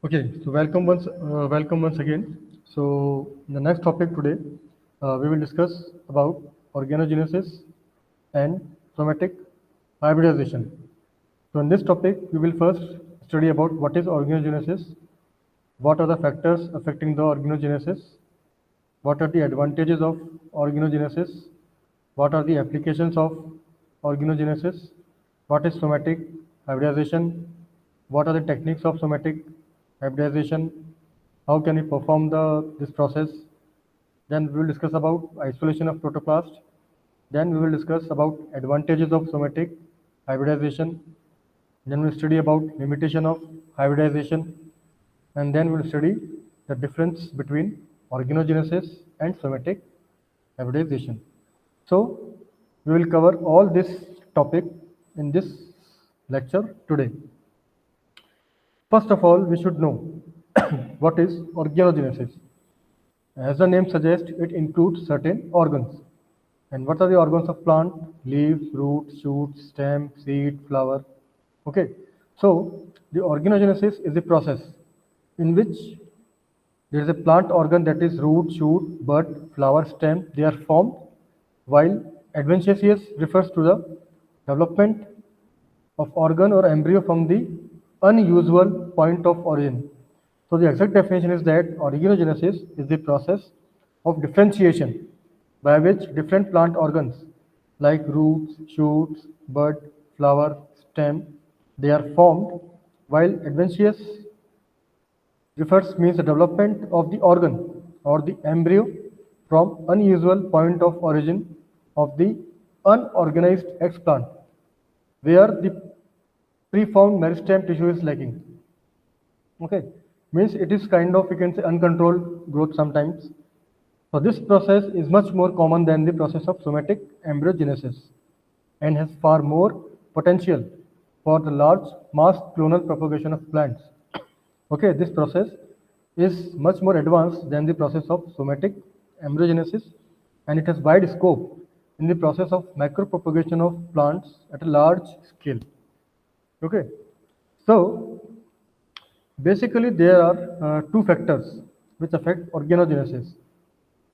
Okay, so welcome once again. So the next topic today, we will discuss about organogenesis and somatic hybridization. So in this topic, we will first study about what is organogenesis, what are the factors affecting the organogenesis, what are the advantages of organogenesis, what are the applications of organogenesis, what is somatic hybridization, what are the techniques of somatic hybridization, how can we perform this process. Then we will discuss about isolation of protoplast. Then we will discuss about advantages of somatic hybridization. Then we will study about limitation of hybridization, and then we will study the difference between organogenesis and somatic hybridization. So we will cover all this topic in this lecture today. First of all, we should know what is organogenesis. As the name suggests, it includes certain organs. And what are the organs of plant? Leaves, roots, shoots, stem, seed, flower. Okay. So the organogenesis is a process in which there is a plant organ, that is root, shoot, bud, flower, stem. They are formed, while adventitious refers to the development of organ or embryo from the unusual point of origin. So the exact definition is that organogenesis is the process of differentiation by which different plant organs like roots, shoots, bud, flower, stem, they are formed, while adventitious refers means the development of the organ or the embryo from unusual point of origin of the unorganized explant where the preformed meristem tissue is lacking. Okay, means it is kind of, you can say, uncontrolled growth sometimes. So this process is much more common than the process of somatic embryogenesis and has far more potential for the large mass clonal propagation of plants. Okay, this process is much more advanced than the process of somatic embryogenesis, and it has wide scope in the process of micropropagation of plants at a large scale. Okay, so basically there are two factors which affect organogenesis.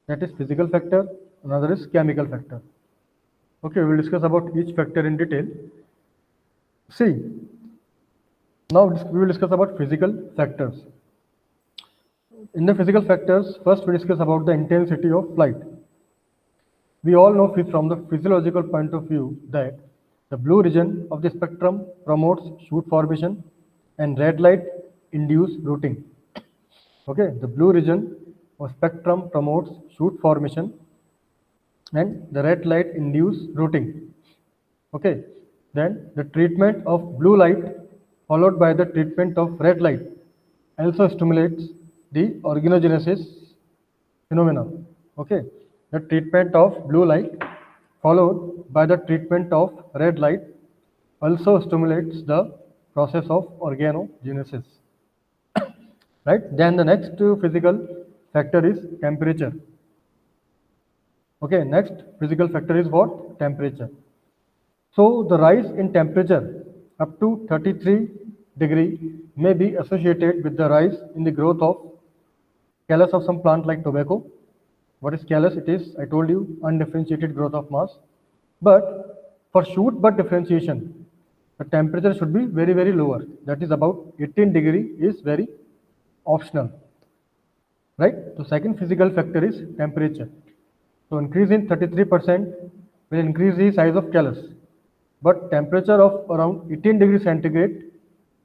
That is physical factor, another is chemical factor. Okay, we will discuss about each factor in detail. See, now we will discuss about physical factors. In the physical factors, first we discuss about the intensity of light. We all know from the physiological point of view that the blue region of the spectrum promotes shoot formation and red light induce rooting. Okay, the blue region of spectrum promotes shoot formation and the red light induce rooting. Okay, then the treatment of blue light followed by the treatment of red light also stimulates the organogenesis phenomena. Okay, the treatment of blue light followed by the treatment of red light also stimulates the process of organogenesis. Right, then the next physical factor is temperature. Okay, next physical factor is what? Temperature. So the rise in temperature up to 33 degree may be associated with the rise in the growth of callus of some plant like tobacco. What is callus? It is, I told you, undifferentiated growth of mass. But for shoot bud differentiation, the temperature should be very, very lower. That is about 18 degree is very optional. Right? The second physical factor is temperature. So increase in 33% will increase the size of callus. But temperature of around 18 degrees centigrade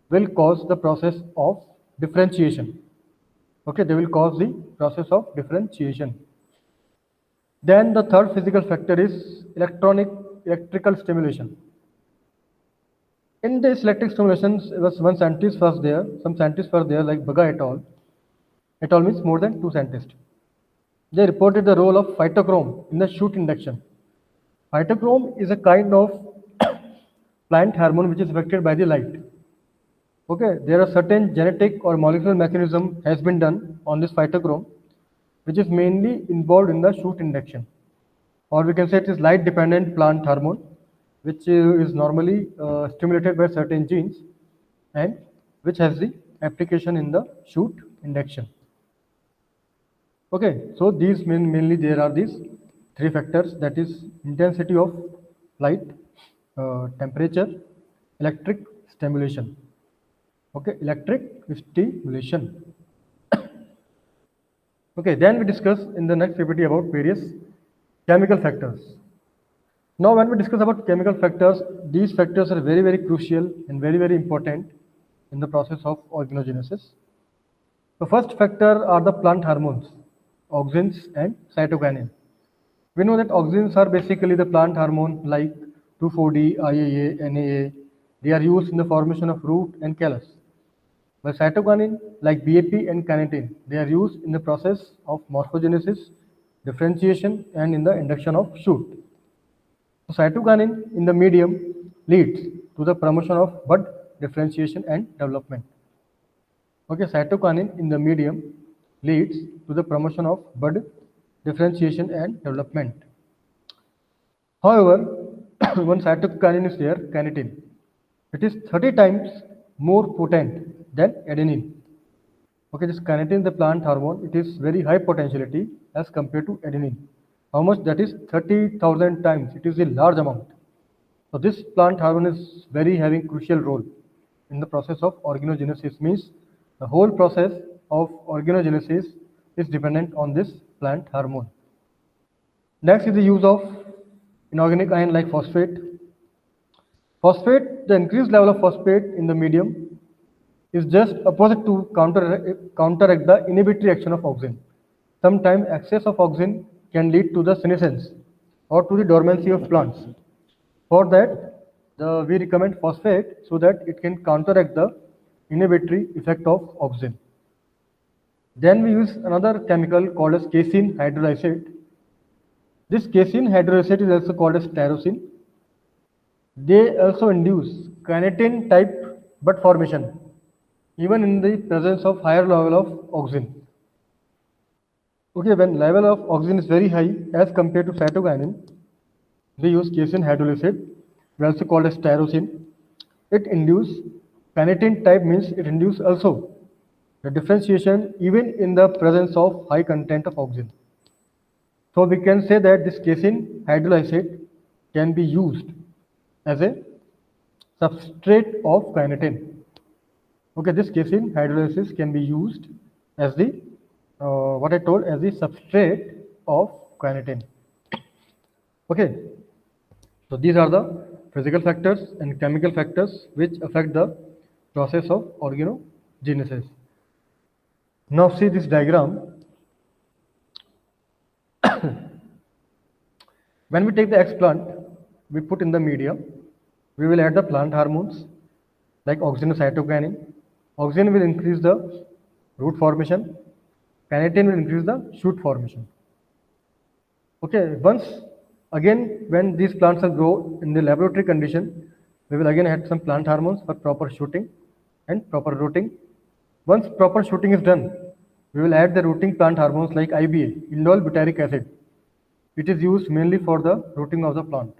will cause the process of differentiation. Okay, they will cause the process of differentiation. Then the third physical factor is electrical stimulation. In this electric stimulations, some scientists were there like Baga et al. Et al means more than two scientists. They reported the role of phytochrome in the shoot induction. Phytochrome is a kind of plant hormone which is affected by the light. Okay, there are certain genetic or molecular mechanism has been done on this phytochrome, which is mainly involved in the shoot induction, or we can say it is light dependent plant hormone, which is normally stimulated by certain genes and which has the application in the shoot induction. Okay, so these mainly there are these three factors, that is intensity of light, temperature, electric stimulation. Okay, electric stimulation. Okay, then we discuss in the next PPT about various chemical factors. Now, when we discuss about chemical factors, these factors are very, very crucial and very, very important in the process of organogenesis. The first factor are the plant hormones, auxins and cytokinin. We know that auxins are basically the plant hormone like 2,4-D, IAA, NAA. They are used in the formation of root and callus. While cytokinin like BAP and kinetin, they are used in the process of morphogenesis, differentiation, and in the induction of shoot. So cytokinin in the medium leads to the promotion of bud, differentiation, and development. Okay, cytokinin in the medium leads to the promotion of bud, differentiation, and development. However, one cytokinin is there, kinetin. It is 30 times more potent than adenine. Okay, this kinetin, the plant hormone, it is very high potentiality as compared to adenine. How much? That is 30,000 times. It is a large amount. So this plant hormone is very having crucial role in the process of organogenesis. Means the whole process of organogenesis is dependent on this plant hormone. Next is the use of inorganic ion like phosphate. Phosphate, the increased level of phosphate in the medium is just opposite to counteract the inhibitory action of auxin. Sometimes excess of auxin can lead to the senescence or to the dormancy of plants. For that, we recommend phosphate so that it can counteract the inhibitory effect of auxin. Then we use another chemical called as casein hydrolysate. This casein hydrolysate is also called as tyrosine. They also induce kinetin type bud formation even in the presence of higher level of auxin. Okay, when level of auxin is very high as compared to cytokinin, we use casein hydrolysate, we also called as tyrosine. It induce kinetin type, means it induce also the differentiation even in the presence of high content of auxin. So we can say that this casein hydrolysate can be used as a substrate of kinetin. Okay, this casein hydrolysis can be used as the what I told as the substrate of kinetin. Okay, so these are the physical factors and chemical factors which affect the process of organogenesis. Now see this diagram. When we take the X plant, we put in the media, we will add the plant hormones like auxin and cytokinin. Auxin will increase the root formation, kinetin will increase the shoot formation. Okay, once again when these plants will grow in the laboratory condition, we will again add some plant hormones for proper shooting and proper rooting. Once proper shooting is done, we will add the rooting plant hormones like IBA, indole butyric acid. It is used mainly for the rooting of the plant.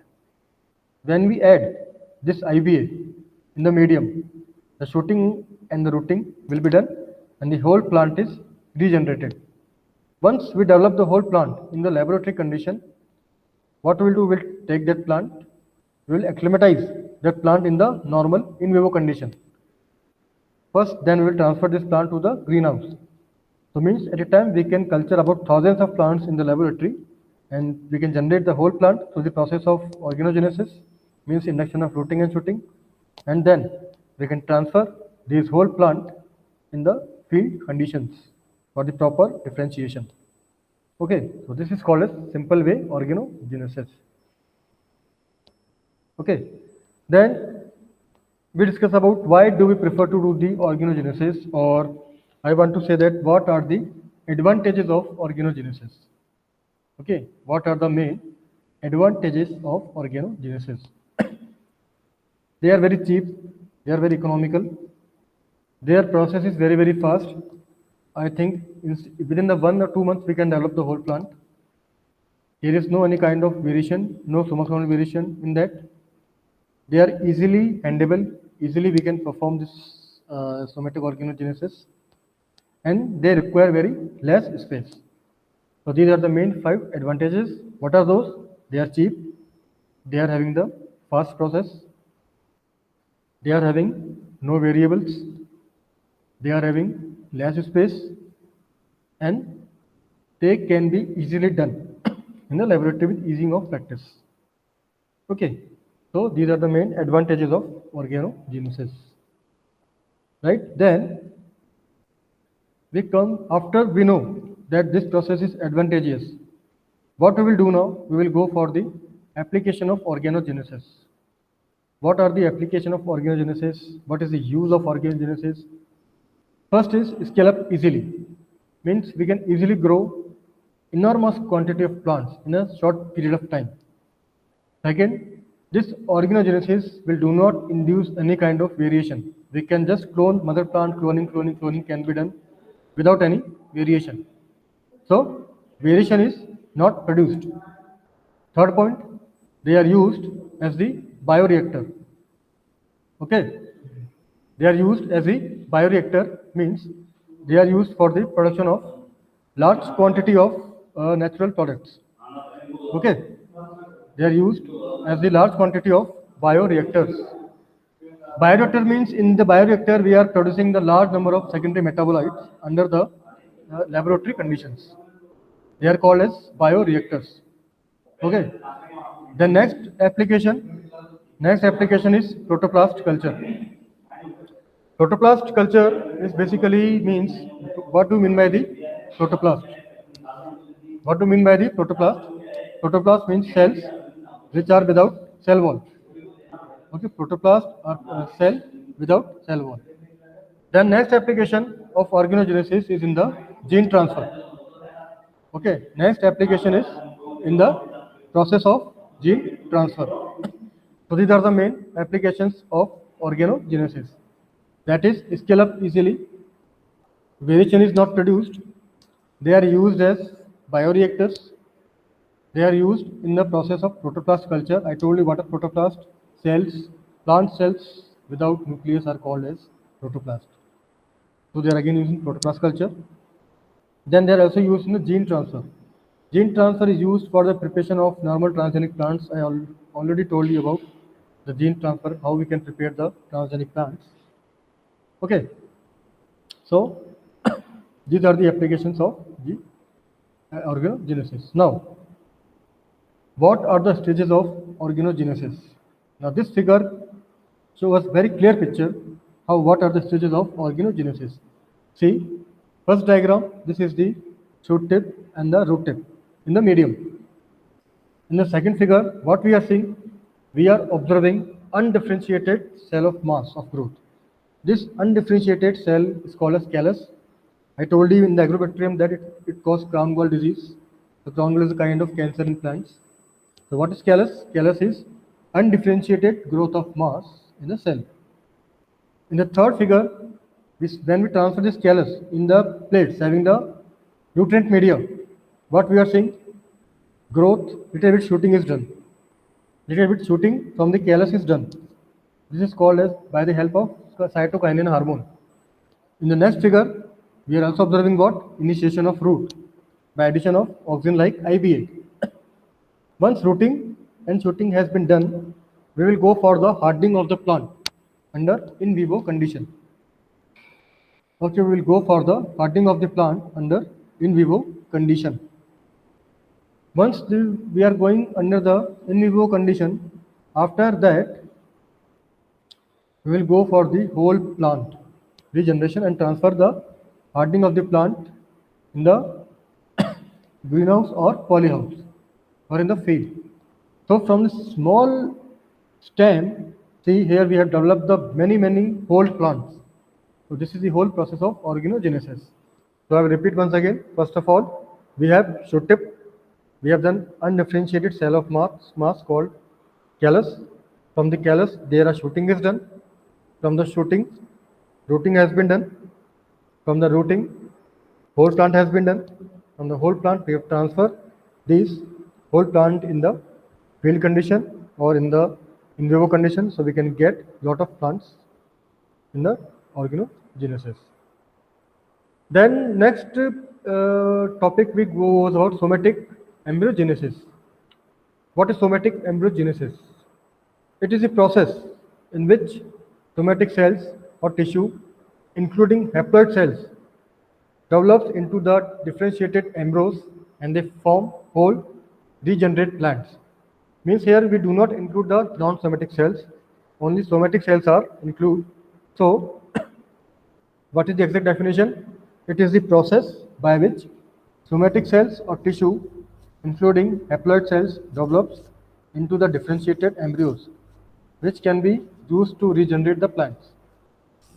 When we add this IBA in the medium, the shooting and the rooting will be done and the whole plant is regenerated. Once we develop the whole plant in the laboratory condition, what we will do, we will take that plant, we will acclimatize that plant in the normal in vivo condition. First, then we will transfer this plant to the greenhouse. So means at a time we can culture about thousands of plants in the laboratory and we can generate the whole plant through the process of organogenesis, means induction of rooting and shooting, and then we can transfer this whole plant in the field conditions for the proper differentiation. Okay, so this is called as simple way organogenesis. Okay, then we discuss about why do we prefer to do the organogenesis, or I want to say that what are the advantages of organogenesis. Okay, what are the main advantages of organogenesis? They are very cheap, they are very economical, their process is very, very fast. I think within the 1 or 2 months we can develop the whole plant. There is no any kind of variation, no chromosomal variation in that. They are easily handleable, easily we can perform this somatic organogenesis, and they require very less space. So these are the main 5 advantages. What are those? They are cheap, they are having the fast process, they are having no variables, they are having less space, and they can be easily done in the laboratory with easing of practice. Okay, so these are the main advantages of organogenesis. Right? Then we come after we know that this process is advantageous. What we will do now? We will go for the application of organogenesis. What are the application of organogenesis? What is the use of organogenesis? First is scale up easily. Means we can easily grow enormous quantity of plants in a short period of time. Second, this organogenesis will do not induce any kind of variation. We can just clone mother plant, cloning can be done without any variation. So, variation is not produced. Third point, they are used as the bioreactor. Okay, they are used as a bioreactor, means they are used for the production of large quantity of natural products. Okay, they are used as the large quantity of bioreactors. Bioreactor means in the bioreactor we are producing the large number of secondary metabolites under the laboratory conditions. They are called as bioreactors. Okay. The next application is protoplast culture. Protoplast culture is basically means what do you mean by the protoplast? What do you mean by the protoplast? Protoplast means cells which are without cell wall. Okay, protoplast are cell without cell wall. Then next application of organogenesis is in the gene transfer. Okay, next application is in the process of gene transfer. So these are the main applications of organogenesis. That is scale up easily, variation is not produced, they are used as bioreactors, they are used in the process of protoplast culture. I told you what are protoplast cells, plant cells without nucleus are called as protoplast. So they are again using protoplast culture. Then they are also used in the gene transfer. Gene transfer is used for the preparation of normal transgenic plants. I already told you about the gene transfer, how we can prepare the transgenic plants. Okay, so these are the applications of the organogenesis. Now, what are the stages of organogenesis? Now, this figure shows us very clear picture how what are the stages of organogenesis. See, first diagram, this is the shoot tip and the root tip in the medium. In the second figure, what we are seeing, we are observing undifferentiated cell of mass of growth. This undifferentiated cell is called as callus. I told you in the agrobacterium that it causes crown gall disease. The crown gall is a kind of cancer in plants. So what is callus? Callus is undifferentiated growth of mass in a cell. In the third figure, when we transfer this callus in the plates having the nutrient media, what we are seeing? Growth, little bit shooting is done. Little bit shooting from the callus is done. This is called as by the help of cytokinin hormone. In the next figure, we are also observing what? Initiation of root by addition of oxygen like IBA. Once rooting and shooting has been done, we will go for the hardening of the plant under in vivo condition. Okay, we will go for the hardening of the plant under in vivo condition. Once we are going under the in vivo condition, after that we will go for the whole plant regeneration and transfer the hardening of the plant in the greenhouse or polyhouse or in the field. So from the small stem, see here we have developed the many whole plants. So this is the whole process of organogenesis. So I will repeat once again. First of all, we have shoot tip. We have done undifferentiated cell of mass called callus. From the callus, there a shooting is done. From the shooting, rooting has been done. From the rooting, whole plant has been done. From the whole plant, we have transferred this whole plant in the field condition or in the in vivo condition, so we can get lot of plants in the organogenesis. Then next topic we go was about somatic embryogenesis. What is somatic embryogenesis? It is a process in which somatic cells or tissue, including haploid cells, develops into the differentiated embryos and they form whole regenerate plants. Means here we do not include the non-somatic cells, only somatic cells are included. So what is the exact definition? It is the process by which somatic cells or tissue, including haploid cells, develops into the differentiated embryos, which can be used to regenerate the plants.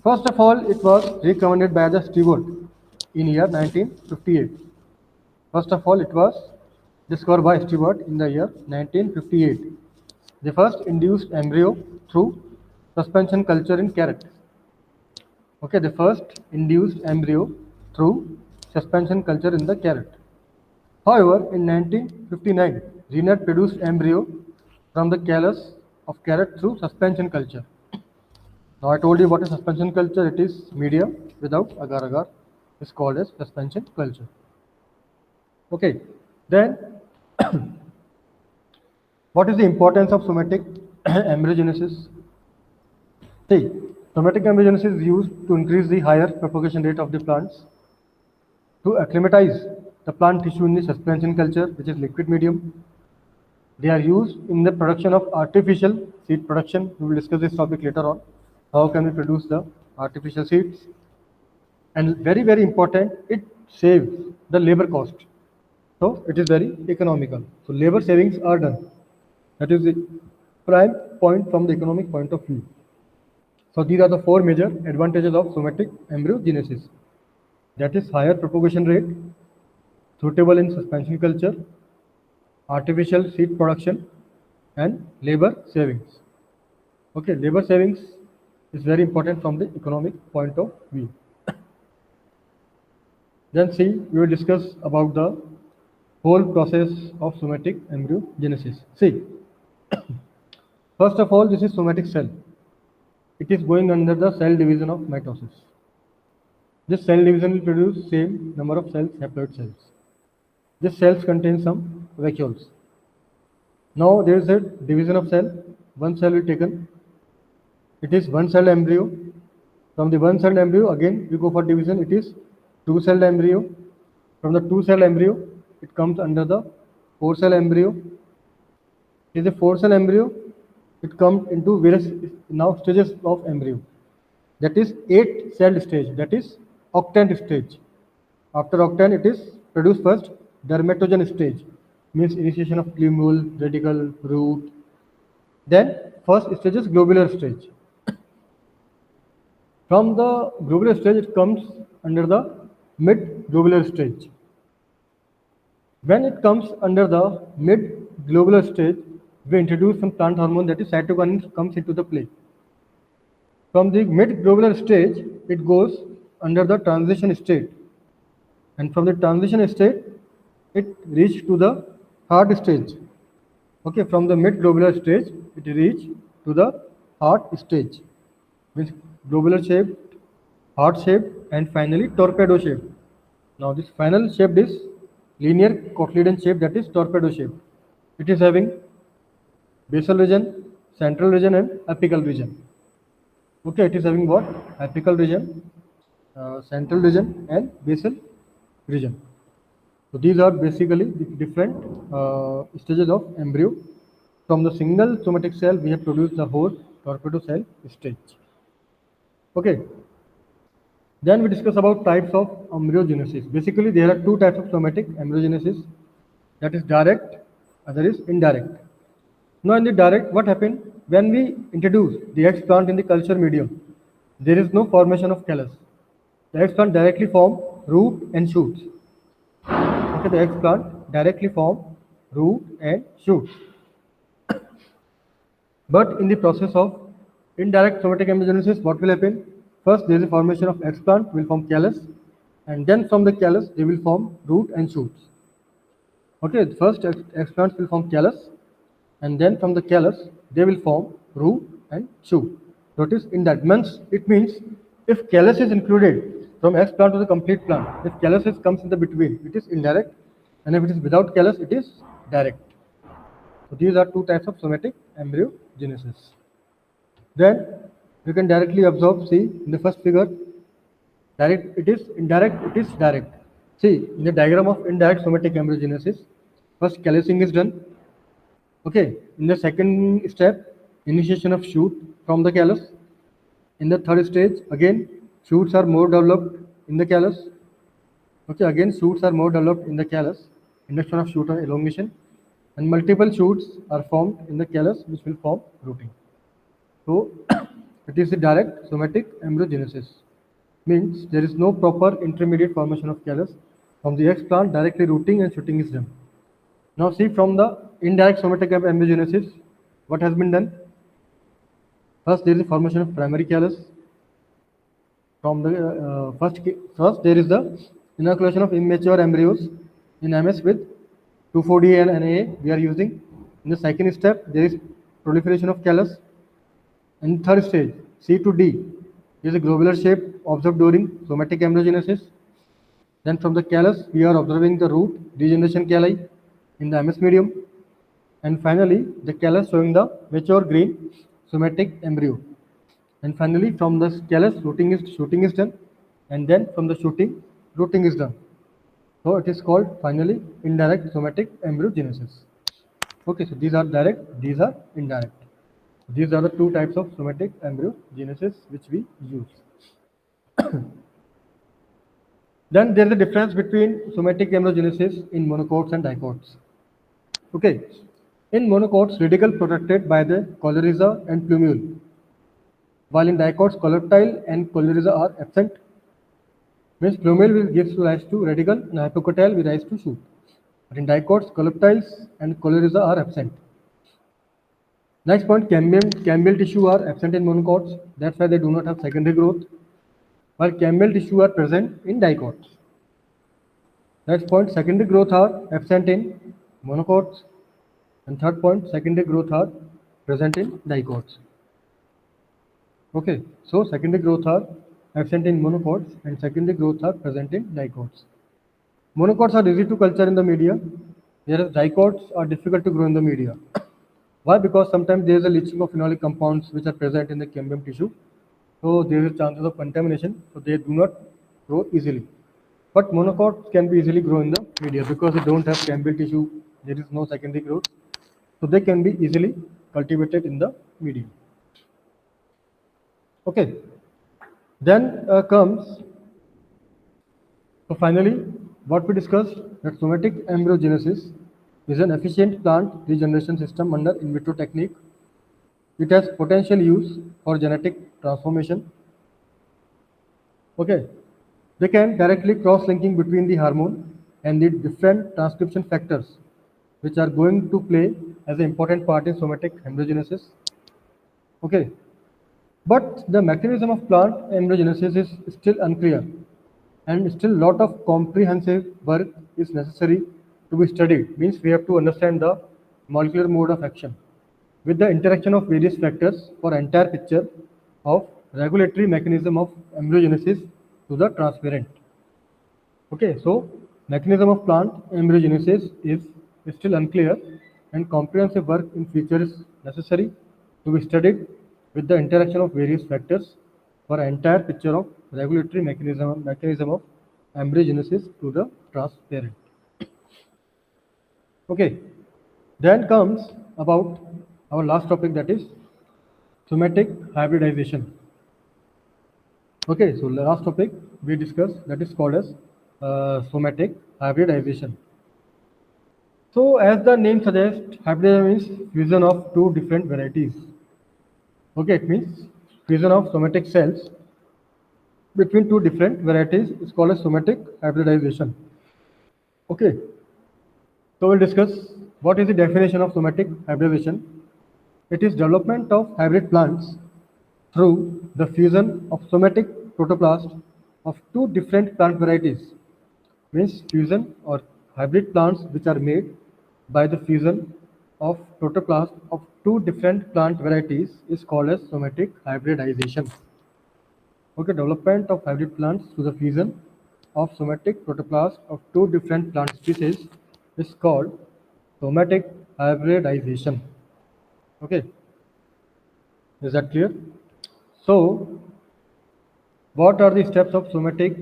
First of all, it was recommended by the Stewart in year 1958. First of all, it was discovered by Stewart in the year 1958. The first induced embryo through suspension culture in carrot. Okay, the first induced embryo through suspension culture in the carrot. However, in 1959, Jenner produced embryo from the callus of carrot through suspension culture. Now I told you what is suspension culture. It is media without agar-agar. It's called as suspension culture. Okay, then what is the importance of somatic embryogenesis? See, somatic embryogenesis is used to increase the higher propagation rate of the plants, to acclimatize the plant tissue in the suspension culture, which is liquid medium. They are used in the production of artificial seed production. We will discuss this topic later on. How can we produce the artificial seeds? And very, very important, it saves the labor cost. So it is very economical. So labor savings are done. That is the prime point from the economic point of view. So these are the four major advantages of somatic embryogenesis. That is higher propagation rate, suitable in suspension culture, artificial seed production, and labor savings. Okay, labor savings is very important from the economic point of view. Then see, we will discuss about the whole process of somatic embryogenesis. See, first of all, this is somatic cell. It is going under the cell division of mitosis. This cell division will produce same number of cells, haploid cells. This cells contain some vacuoles. Now there is a division of cell. One cell will taken. It is one cell embryo. From the one cell embryo, again we go for division. It is two cell embryo. From the two cell embryo, it comes under the four cell embryo. It is a four cell embryo. It comes into various now stages of embryo. That is 8 cell stage. That is octant stage. After octant, it is produced first dermatogen stage, means initiation of plumule, radicle, root. Then first stage is globular stage. From the globular stage, it comes under the mid-globular stage. When it comes under the mid-globular stage, we introduce some plant hormone, that is cytokinin, comes into the play. From the mid-globular stage, it goes under the transition state. And from the transition state, it reaches to the heart stage. Okay, from the mid-globular stage, it reaches to the heart stage. Means globular shaped, heart shaped, and finally torpedo shaped. Now this final shape is linear cotyledon shape, that is torpedo shape. It is having basal region, central region, and apical region. Okay, it is having what? Apical region, central region, and basal region. So these are basically the different stages of embryo. From the single somatic cell, we have produced the whole torpedo cell stage. Okay. Then we discuss about types of embryogenesis. Basically, there are two types of somatic embryogenesis. That is direct, other is indirect. Now in the direct, what happened? When we introduce the egg plant in the culture medium, there is no formation of callus. The egg plant directly form root and shoots. Okay, the egg plant directly form root and shoots. But in the process of indirect somatic embryogenesis, what will happen? First, there is a formation of egg plant, will form callus, and then from the callus, they will form root and shoots. Okay, first egg plants will form callus, and then from the callus, they will form root and shoot. So it is indirect. It means If callus is included from X plant to the complete plant, if callus comes in the between, it is indirect, and if it is without callus, it is direct. So these are two types of somatic embryogenesis. Then you can directly observe, see in the first figure, direct it is, indirect it is, direct. See in the diagram of indirect somatic embryogenesis, first callusing is done. Okay, in the second step, initiation of shoot from the callus. In the third stage, again shoots are more developed in the callus. Okay, again shoots are more developed in the callus, induction of shoot and elongation, and multiple shoots are formed in the callus which will form rooting. So it is the direct somatic embryogenesis. Means there is no proper intermediate formation of callus. From the X plant, directly rooting and shooting is done. Now see from the indirect somatic embryogenesis, what has been done? First there is the formation of primary callus. From the first there is the inoculation of immature embryos in MS with 2,4-D and NAA we are using. In the second step, there is proliferation of callus. In third stage, C to D is a globular shape observed during somatic embryogenesis. Then from the callus, we are observing the root degeneration calli in the MS medium. And finally, the callus showing the mature green somatic embryo. And finally, from the callus, shooting is done. And then from the shooting, rooting is done. So it is called finally indirect somatic embryogenesis. Okay, so these are direct, these are indirect. These are the two types of somatic embryogenesis which we use. Then there is a difference between somatic embryogenesis in monocots and dicots. Okay, in monocots, radicle protected by the coleorrhiza and plumule, while in dicots, coleoptile and coleorrhiza are absent. Means plumule will give rise to radicle and hypocotyl will rise to shoot. But in dicots, coleoptiles and coleorrhiza are absent. Next point, cambial tissue are absent in monocots. That's why they do not have secondary growth, while cambial tissue are present in dicots. Next point, secondary growth are absent in monocots. And third point, secondary growth are present in dicots. Okay, so secondary growth are absent in monocots and secondary growth are present in dicots. Monocots are easy to culture in the media, whereas dicots are difficult to grow in the media. Why? Because sometimes there is a leaching of phenolic compounds which are present in the cambium tissue. So there is a chances of contamination, so they do not grow easily. But monocots can be easily grow in the media because they don't have cambial tissue, there is no secondary growth. So they can be easily cultivated in the medium. Okay. Then comes, so finally, what we discussed, that somatic embryogenesis is an efficient plant regeneration system under in vitro technique. It has potential use for genetic transformation. Okay, they can directly cross-linking between the hormone and the different transcription factors, which are going to play as an important part in somatic embryogenesis. Okay, but the mechanism of plant embryogenesis is still unclear, and still lot of comprehensive work is necessary to be studied. Means we have to understand the molecular mode of action with the interaction of various factors for entire picture of regulatory mechanism of embryogenesis to the transparent. Okay, so mechanism of plant embryogenesis is still unclear, and comprehensive work in future is necessary to be studied with the interaction of various factors for entire picture of regulatory mechanism of embryogenesis to the transparent. Okay, then comes about our last topic, that is somatic hybridization. Okay, so last topic we discussed, that is called as somatic hybridization. So as the name suggests, hybridization means fusion of two different varieties. Okay, it means fusion of somatic cells between two different varieties is called as somatic hybridization. Okay, so we'll discuss what is the definition of somatic hybridization. It is development of hybrid plants through the fusion of somatic protoplast of two different plant varieties. Means fusion or hybrid plants which are made by the fusion of protoplast of two different plant varieties is called as somatic hybridization. Okay, development of hybrid plants through the fusion of somatic protoplast of two different plant species is called somatic hybridization. Okay, is that clear? So, what are the steps of somatic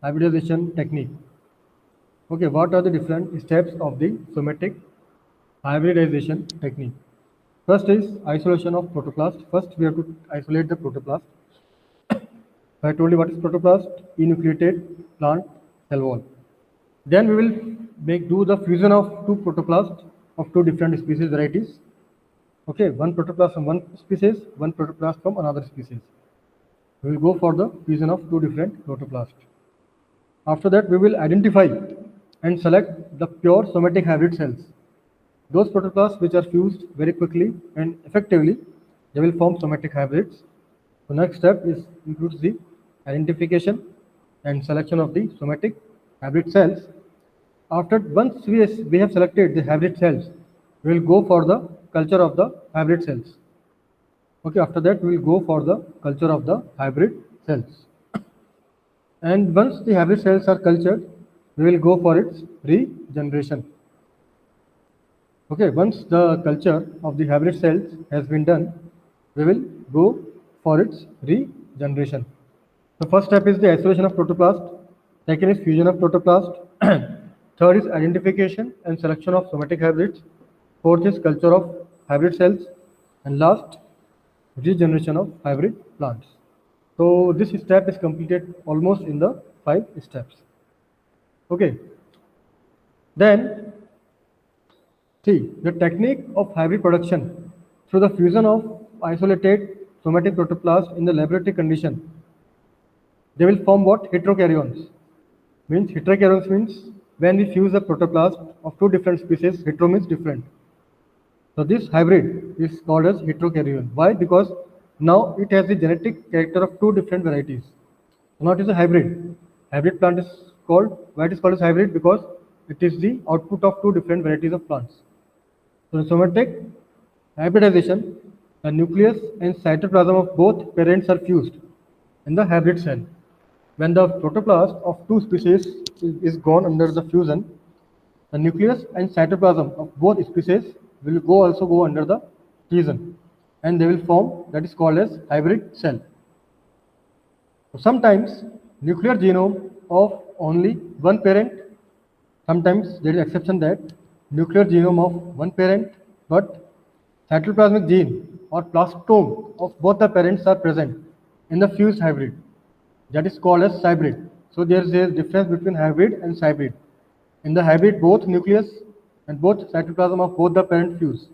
hybridization technique? Okay, what are the different steps of the somatic hybridization technique? First is isolation of protoplast. First, we have to isolate the protoplast. I told you what is protoplast, enucleated plant cell wall. Then we will do the fusion of two protoplasts of two different species varieties. Okay, one protoplast from one species, one protoplast from another species. We will go for the fusion of two different protoplasts. After that, we will identify and select the pure somatic hybrid cells. Those protoplasts which are fused very quickly and effectively, they will form somatic hybrids. The next step includes the identification and selection of the somatic hybrid cells. After once we have selected the hybrid cells, we will go for the culture of the hybrid cells. Okay, after that we will go for the culture of the hybrid cells. And once the hybrid cells are cultured, we will go for its regeneration. Okay, once the culture of the hybrid cells has been done, we will go for its regeneration. The first step is the isolation of protoplast. Second is fusion of protoplast. Third is identification and selection of somatic hybrids. Fourth is culture of hybrid cells. And last, regeneration of hybrid plants. So this step is completed almost in the 5 steps. Okay. Then, see, the technique of hybrid production through the fusion of isolated somatic protoplast in the laboratory condition, they will form what? Heterokaryons. Heterokaryons means when we fuse a protoplast of two different species, hetero means different. So this hybrid is called as heterokaryon. Why? Because now it has the genetic character of two different varieties. Now it is a hybrid. Hybrid plant is called, why it is called as hybrid? Because it is the output of two different varieties of plants. So in somatic hybridization, the nucleus and cytoplasm of both parents are fused in the hybrid cell. When the protoplast of two species is gone under the fusion, the nucleus and cytoplasm of both species will also go under the fusion, and they will form, that is called as hybrid cell. So sometimes nuclear genome of only one parent, sometimes there is exception that nuclear genome of one parent, but cytoplasmic gene or plastome of both the parents are present in the fused hybrid. That is called as hybrid. So there is a difference between hybrid and hybrid. In the hybrid, both nucleus and both cytoplasm of both the parent fuse.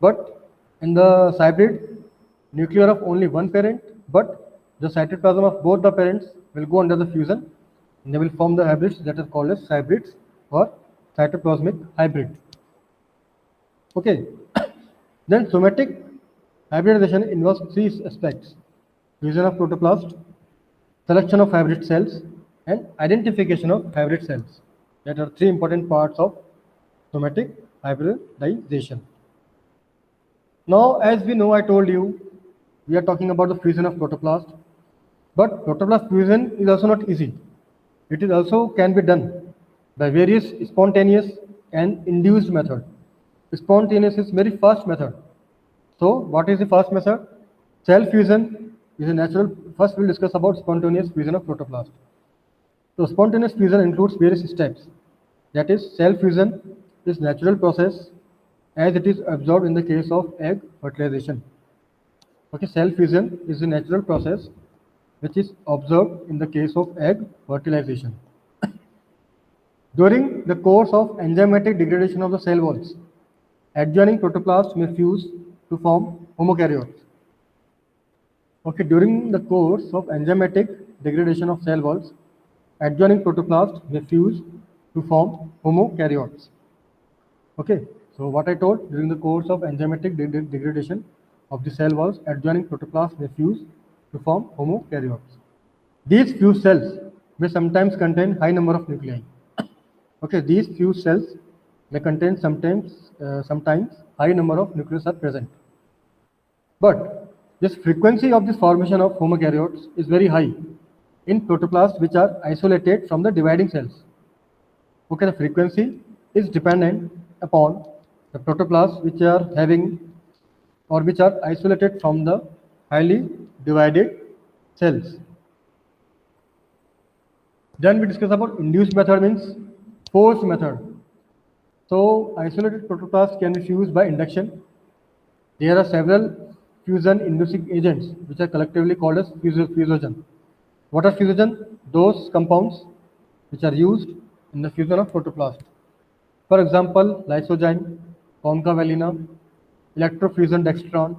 But in the hybrid, nuclear of only one parent, but the cytoplasm of both the parents will go under the fusion, and they will form the hybrids that are called as hybrids or cytoplasmic hybrid. Okay. Then somatic hybridization involves three aspects: fusion of protoplast, selection of hybrid cells, and identification of hybrid cells. That are three important parts of somatic hybridization. Now, as we know, I told you, we are talking about the fusion of protoplast, but protoplast fusion is also not easy. It is also can be done by various spontaneous and induced method. Spontaneous is very fast method. So, what is the fast method? Cell fusion is a natural. First, we'll discuss about spontaneous fusion of protoplast. So, spontaneous fusion includes various steps. That is, cell fusion is natural process as it is observed in the case of egg fertilization. Okay, cell fusion is a natural process which is observed in the case of egg fertilization. During the course of enzymatic degradation of the cell walls, adjoining protoplasts may fuse to form homokaryotes. Okay, during the course of enzymatic degradation of cell walls, adjoining protoplasts may fuse to form homokaryotes. Okay, so what I told, during the course of enzymatic degradation of the cell walls, adjoining protoplasts may fuse to form homokaryotes. These fused cells may sometimes contain high number of nuclei. Okay, these fused cells may contain sometimes high number of nucleus are present. But This frequency of this formation of homokaryotes is very high in protoplasts which are isolated from the dividing cells. Okay, the frequency is dependent upon the protoplasts which are having or which are isolated from the highly divided cells. Then we discuss about induced method means forced method. So isolated protoplasts can be fused by induction. There are several fusion inducing agents which are collectively called as fusogen. What are fusogen? Those compounds which are used in the fusion of protoplast. For example, lysozyme, concavalina, electrofusion dextran,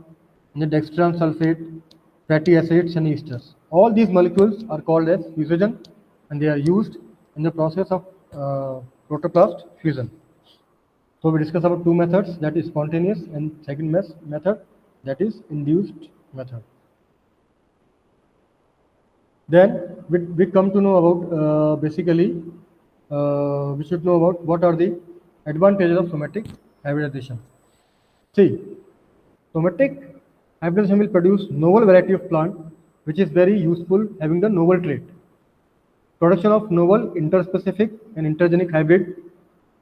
and the dextran sulfate, fatty acids and esters. All these molecules are called as fusogen and they are used in the process of protoplast fusion. So we discuss about two methods, that is spontaneous, and second method, that is induced method. Then we come to know about basically we should know about what are the advantages of somatic hybridization. See, somatic hybridization will produce novel variety of plant which is very useful having the novel trait. Production of novel interspecific and intergenic hybrid.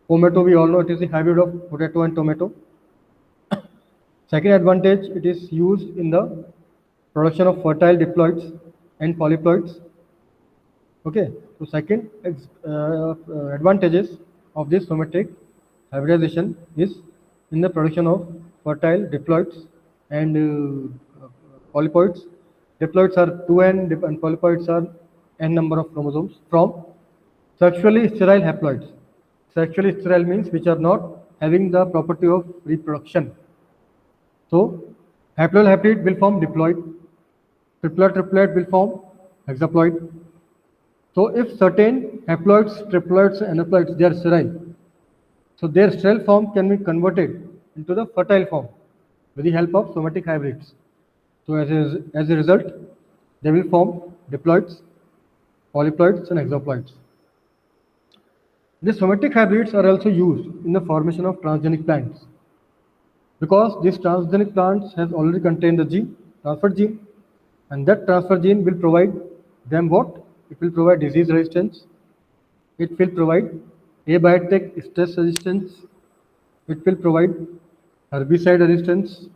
Tomato, we all know it is a hybrid of potato and tomato. Second advantage, it is used in the production of fertile diploids and polyploids. Okay, so second advantages of this somatic hybridization is in the production of fertile diploids and polyploids. Diploids are 2n and polyploids are n number of chromosomes from sexually sterile haploids. Sexually sterile means which are not having the property of reproduction. So haploid haploid will form diploid, triploid will form hexaploid. So if certain haploids, triploids, and aneuploids they are sterile, so their sterile form can be converted into the fertile form with the help of somatic hybrids. So as a result, they will form diploids, polyploids, and hexaploids. These somatic hybrids are also used in the formation of transgenic plants because these transgenic plants has already contained the gene, transfer gene, and that transfer gene will provide them what? It will provide disease resistance, it will provide abiotic stress resistance, it will provide herbicide resistance,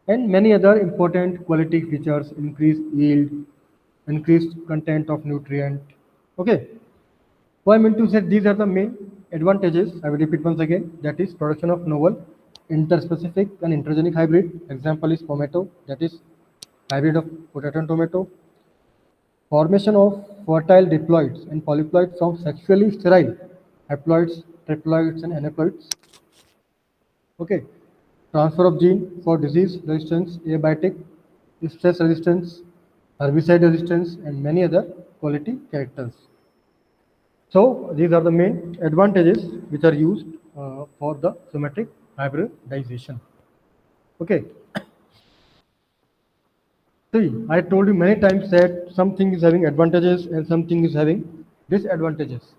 and many other important quality features, increased yield, increased content of nutrient. Okay. So I mean to say these are the main advantages. I will repeat once again. That is production of novel interspecific and intergenic hybrid. Example is tomato, that is hybrid of potato and tomato. Formation of fertile diploids and polyploids from sexually sterile haploids, triploids, and aneuploids. Okay. Transfer of gene for disease resistance, abiotic, stress resistance, herbicide resistance, and many other quality characters. So these are the main advantages which are used for the somatic hybridization. Okay. See, I told you many times that something is having advantages and something is having disadvantages.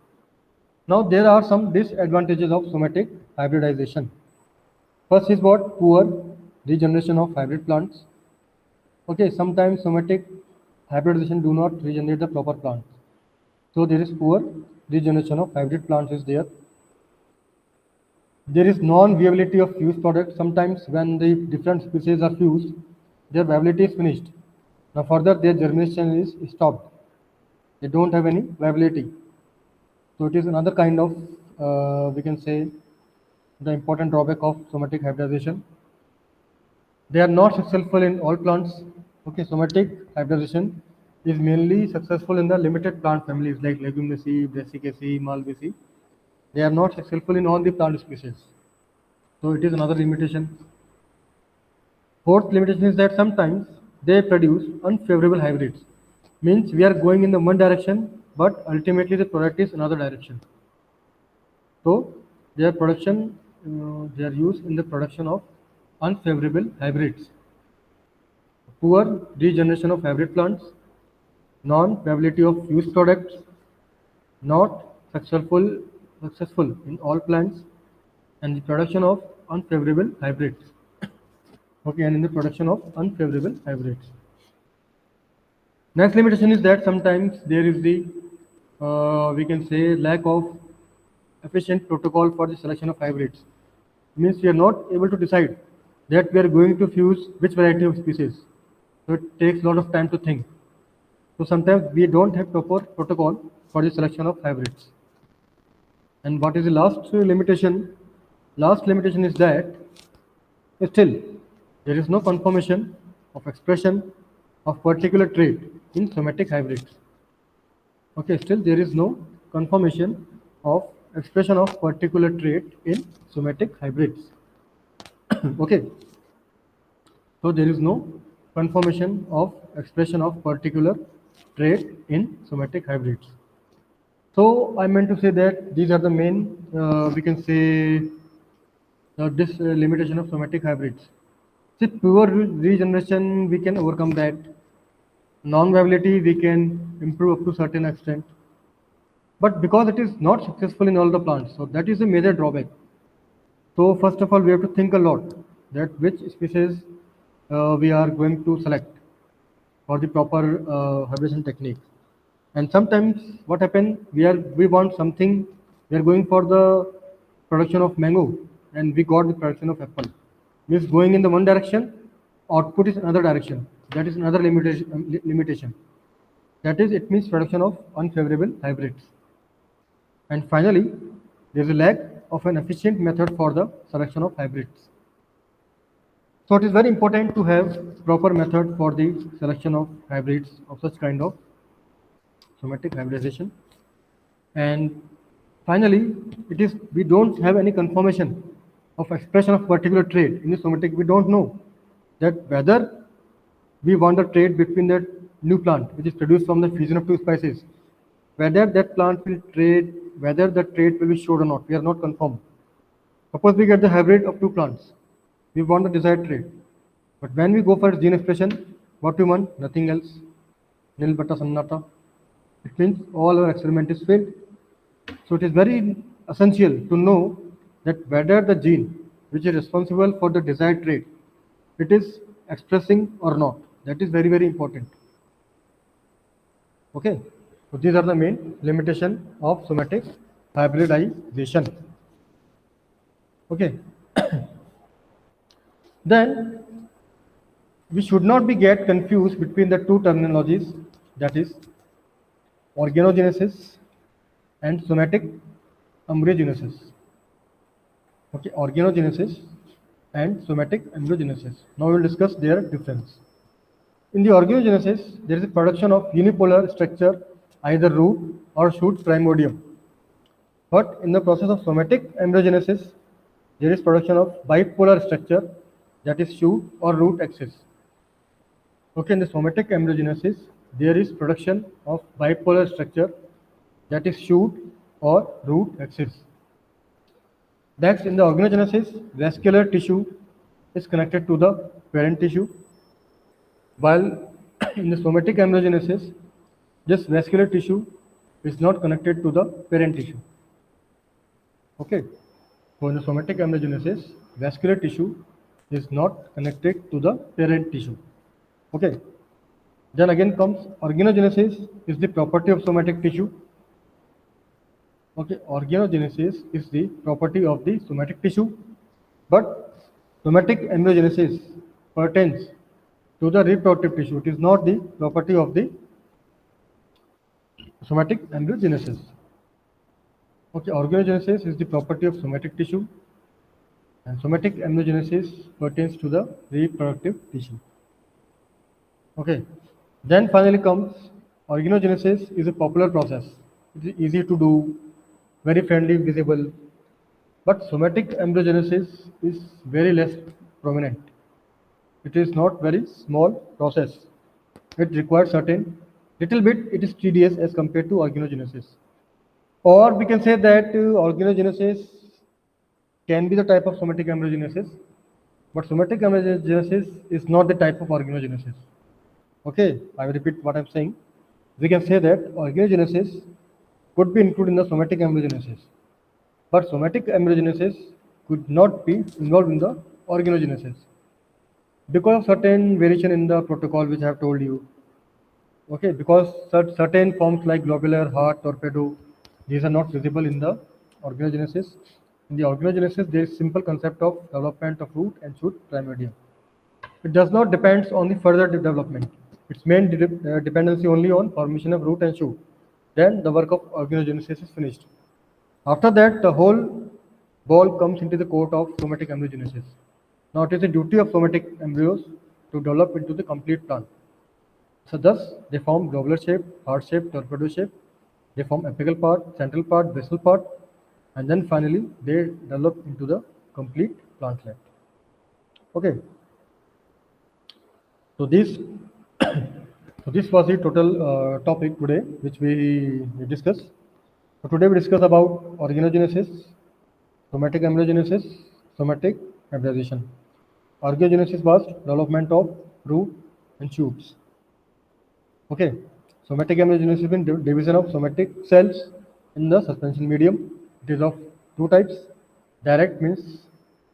Now there are some disadvantages of somatic hybridization. First is what? Poor regeneration of hybrid plants. Okay, sometimes somatic hybridization do not regenerate the proper plants. So there is poor regeneration of hybrid plants is there. There is non-viability of fused products. Sometimes when the different species are fused, their viability is finished. Now further their germination is stopped. They don't have any viability. So it is another kind of, we can say, the important drawback of somatic hybridization. They are not successful in all plants. Okay, somatic hybridization is mainly successful in the limited plant families like Leguminaceae, Brassicaceae, Malvaceae. They are not successful in all the plant species. So it is another limitation. Fourth limitation is that sometimes they produce unfavorable hybrids. Means we are going in the one direction, but ultimately the product is another direction. So their production, they are used in the production of unfavorable hybrids. Poor regeneration of hybrid plants, non-viability of fused products, not successful in all plants, and the production of unfavorable hybrids. Okay, and in the production of unfavorable hybrids. Next limitation is that sometimes there is the we can say lack of efficient protocol for the selection of hybrids. Means we are not able to decide that we are going to fuse which variety of species. So it takes a lot of time to think. So sometimes we don't have proper protocol for the selection of hybrids. And what is the last limitation? Last limitation is that still there is no confirmation of expression of particular trait in somatic hybrids. Okay, still there is no confirmation of expression of particular trait in somatic hybrids. Okay, so there is no confirmation of expression of particular trait in somatic hybrids. So I meant to say that these are the main, we can say, this limitation of somatic hybrids. See, pure regeneration, we can overcome that. Non-viability, we can improve up to certain extent. But because it is not successful in all the plants, so that is a major drawback. So first of all, we have to think a lot that which species we are going to select for the proper hybridization technique. And sometimes what happens, we want something, we are going for the production of mango, and we got the production of apple. Means going in the one direction, output is another direction. That is another limitation. That is, it means production of unfavorable hybrids. And finally, there is a lack of an efficient method for the selection of hybrids. So it is very important to have proper method for the selection of hybrids of such kind of somatic hybridization. And finally, it is we don't have any confirmation of expression of particular trait in the somatic. We don't know that whether we want a trait between the new plant which is produced from the fusion of two species, whether that plant will trait, whether the trait will be showed or not. We are not confirmed. Suppose we get the hybrid of two plants, we want the desired trait, but when we go for gene expression, what we want? Nothing else. Nil bata sannata. It means all our experiment is failed. So it is very essential to know that whether the gene which is responsible for the desired trait, it is expressing or not. That is very, very important. Okay. So these are the main limitation of somatic hybridization. Okay. Then we should not be get confused between the two terminologies, that is organogenesis and somatic embryogenesis. Okay, organogenesis and somatic embryogenesis. Now we will discuss their difference. In the organogenesis, there is a production of unipolar structure, either root or shoot primordium. But in the process of somatic embryogenesis, there is production of bipolar structure, that is shoot or root axis. Okay, in the somatic embryogenesis, there is production of bipolar structure, that is shoot or root axis. Next, in the organogenesis, vascular tissue is connected to the parent tissue, while in the somatic embryogenesis, this vascular tissue is not connected to the parent tissue. Okay, so in the somatic embryogenesis, vascular tissue is not connected to the parent tissue. Okay, then again comes organogenesis is the property of somatic tissue. Okay, organogenesis is the property of the somatic tissue, but somatic embryogenesis pertains to the reproductive tissue. It is not the property of the somatic embryogenesis. Okay, organogenesis is the property of somatic tissue, and somatic embryogenesis pertains to the reproductive tissue. Okay, then finally comes organogenesis is a popular process. It is easy to do, very friendly, visible, but somatic embryogenesis is very less prominent. It is not very small process. It requires certain little bit. It is tedious as compared to organogenesis. Or we can say that organogenesis can be the type of somatic embryogenesis, but somatic embryogenesis is not the type of organogenesis. Okay, I will repeat what I'm saying. We can say that organogenesis could be included in the somatic embryogenesis, but somatic embryogenesis could not be involved in the organogenesis. because of certain variation in the protocol which I have told you. Okay, because certain forms like globular, heart, torpedo, these are not visible in the organogenesis. In the organogenesis, there is simple concept of development of root and shoot primordium. It does not depend on the further development. Its main dependency only on formation of root and shoot. Then the work of organogenesis is finished. After that, the whole ball comes into the court of somatic embryogenesis. Now it is the duty of somatic embryos to develop into the complete plant. So thus they form globular shape, heart shape, torpedo shape. They form apical part, central part, basal part, and then finally they develop into the complete plantlet. Okay. So this so this was the total topic today which we discussed. So today we discuss about organogenesis, somatic embryogenesis, somatic hybridization. Organogenesis was development of root and shoots. Okay, somatic embryogenesis is division of somatic cells in the suspension medium. It is of two types. Direct means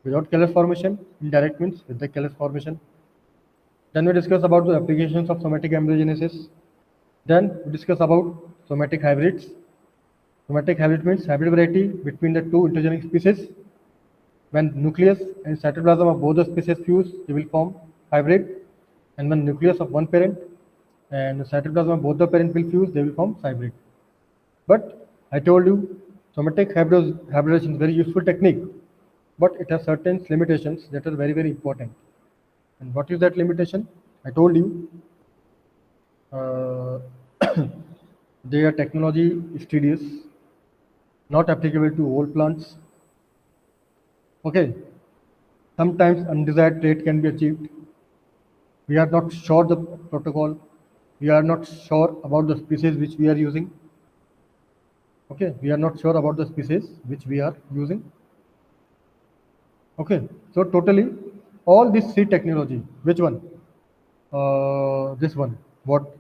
without callus formation, indirect means with the callus formation. Then we discuss about the applications of somatic embryogenesis. Then we discuss about somatic hybrids. Somatic hybrid means hybrid variety between the two intergenic species. When nucleus and cytoplasm of both the species fuse, they will form hybrid. And when nucleus of one parent and the cytoplasm of both the parent will fuse, they will form hybrid. But I told you, somatic hybridization is very useful technique, but it has certain limitations that are very, very important. And what is that limitation? I told you, uh, their technology is tedious, not applicable to all plants. Okay, sometimes undesired trait can be achieved. We are not sure the protocol. We are not sure about the species which we are using. Okay, we are not sure about the species which we are using. Okay, so totally all this three technology, which one? This one. What?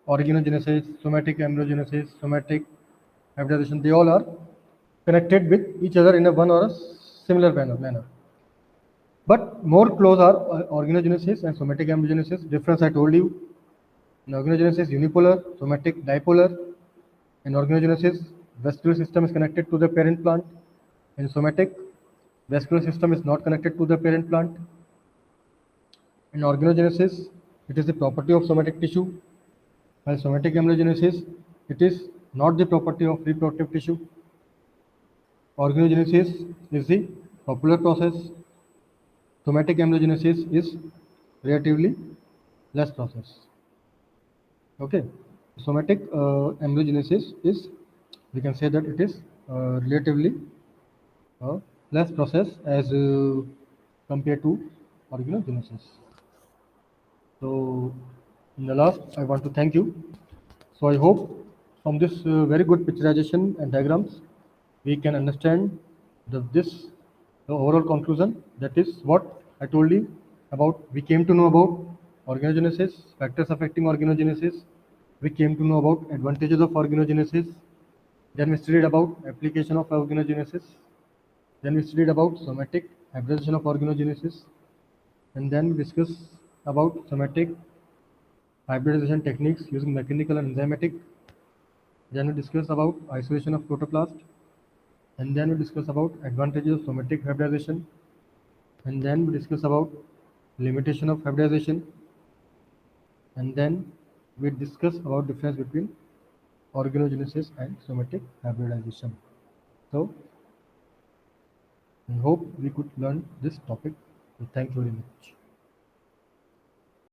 Organogenesis, somatic embryogenesis, somatic hybridization, they all are connected with each other in a one or a similar manner. But more close are organogenesis and somatic embryogenesis. Difference I told you. In organogenesis, unipolar, somatic dipolar. In organogenesis, vascular system is connected to the parent plant. In somatic, vascular system is not connected to the parent plant. In organogenesis, it is the property of somatic tissue, while somatic embryogenesis, it is not the property of reproductive tissue. Organogenesis is the popular process. Somatic embryogenesis is relatively less process. Okay, somatic embryogenesis is, we can say that it is relatively less process as compared to organogenesis. So, in the last, I want to thank you. So, I hope from this very good picturization and diagrams, we can understand the overall conclusion. That is what I told you about. We came to know about organogenesis, factors affecting organogenesis. We came to know about advantages of organogenesis. Then we studied about application of organogenesis. Then we studied about somatic hybridization of organogenesis. And then we discussed about somatic hybridization techniques using mechanical and enzymatic. Then we discussed about isolation of protoplast. And then we discuss about advantages of somatic hybridization. And then we discuss about limitation of hybridization. And then we discuss about difference between organogenesis and somatic hybridization. So I hope we could learn this topic. So thank you very much.